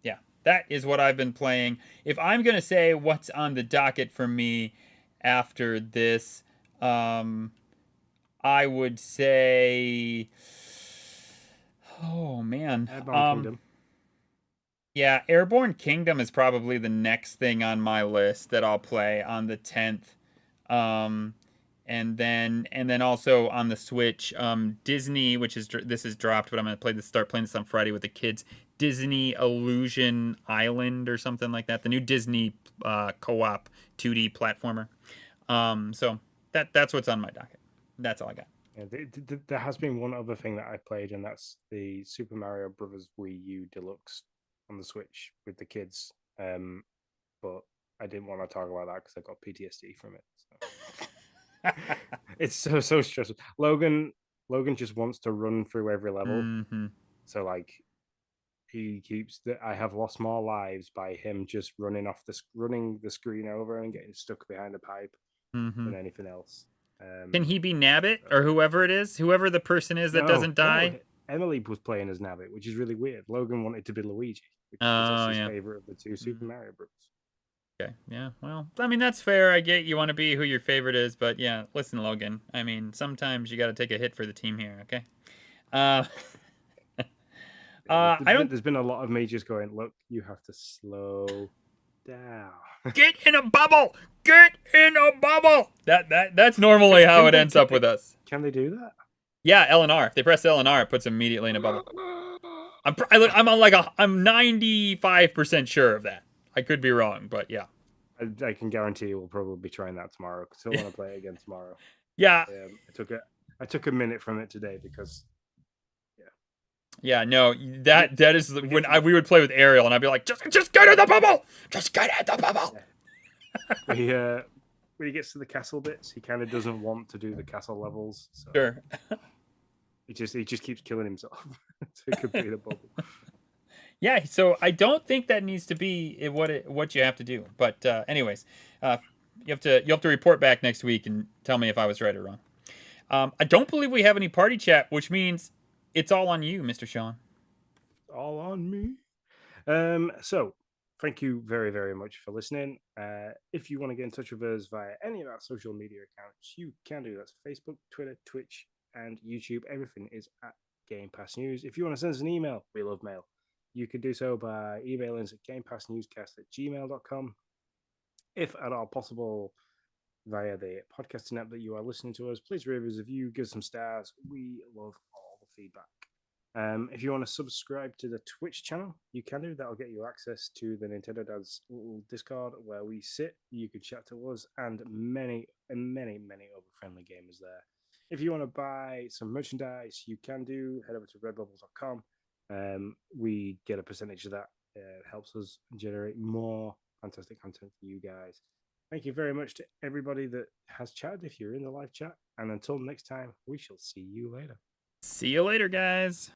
yeah, that is what I've been playing. If I'm gonna say what's on the docket for me after this, I would say, oh man, Airborne Kingdom. Yeah, Airborne Kingdom is probably the next thing on my list that I'll play on the 10th. Um, and then also on the Switch, Disney, which is this is dropped, but I'm gonna start playing this on Friday with the kids. Disney Illusion Island or something like that. The new Disney co-op 2D platformer. So that's what's on my docket. That's all I got. Yeah, there has been one other thing that I played, and that's the Super Mario Brothers Wii U Deluxe on the Switch with the kids. But I didn't want to talk about that because I got PTSD from it. So. It's so stressful. Logan just wants to run through every level. Mm-hmm. So like he keeps that I have lost more lives by him just running the screen over and getting stuck behind a pipe Mm-hmm. than anything else. Can he be Nabbit or whoever it is? Whoever the person is that doesn't die? No. Emily was playing as Nabbit, which is really weird. Logan wanted to be Luigi, because Oh, that's his yeah. favorite of the two Super Mario Bros. Okay, yeah, well, I mean, that's fair. I get you want to be who your favorite is, but yeah, listen, Logan. I mean, sometimes you got to take a hit for the team here, okay? There's been a lot of me just going, look, you have to slow down. Get in a bubble! Get in a bubble! That's normally how it ends up with us. Can they do that? Yeah, L and R. If they press L and R, it puts them immediately in a bubble. I'm 95% sure of that. I could be wrong, but yeah. I can guarantee you we'll probably be trying that tomorrow. I still want to play it again tomorrow. Yeah. I took a minute from it today because yeah, no, that is when we would play with Ariel, and I'd be like, just get in the bubble, just get in the bubble. Yeah. When he gets to the castle bits, he kind of doesn't want to do the castle levels. So sure. he just keeps killing himself to complete a bubble. Yeah, so I don't think that needs to be what you have to do. But anyways, you have to report back next week and tell me if I was right or wrong. I don't believe we have any party chat, which means it's all on you, Mr. Sean. All on me. So thank you very, very much for listening. If you want to get in touch with us via any of our social media accounts, you can do. That's Facebook, Twitter, Twitch, and YouTube. Everything is at Game Pass News. If you want to send us an email, we love mail. You can do so by emailing us at gamepassnewscast@gmail.com. If at all possible, via the podcasting app that you are listening to us, please rate us, review, give some stars. We love all the feedback. If you want to subscribe to the Twitch channel, you can do. That'll get you access to the Nintendo Dads little Discord where we sit. You can chat to us and many other friendly gamers there. If you want to buy some merchandise, you can do. Head over to redbubble.com. We get a percentage of that. It helps us generate more fantastic content for you guys. Thank you very much to everybody that has chatted if you're in the live chat. And until next time, we shall see you later. See you later, guys.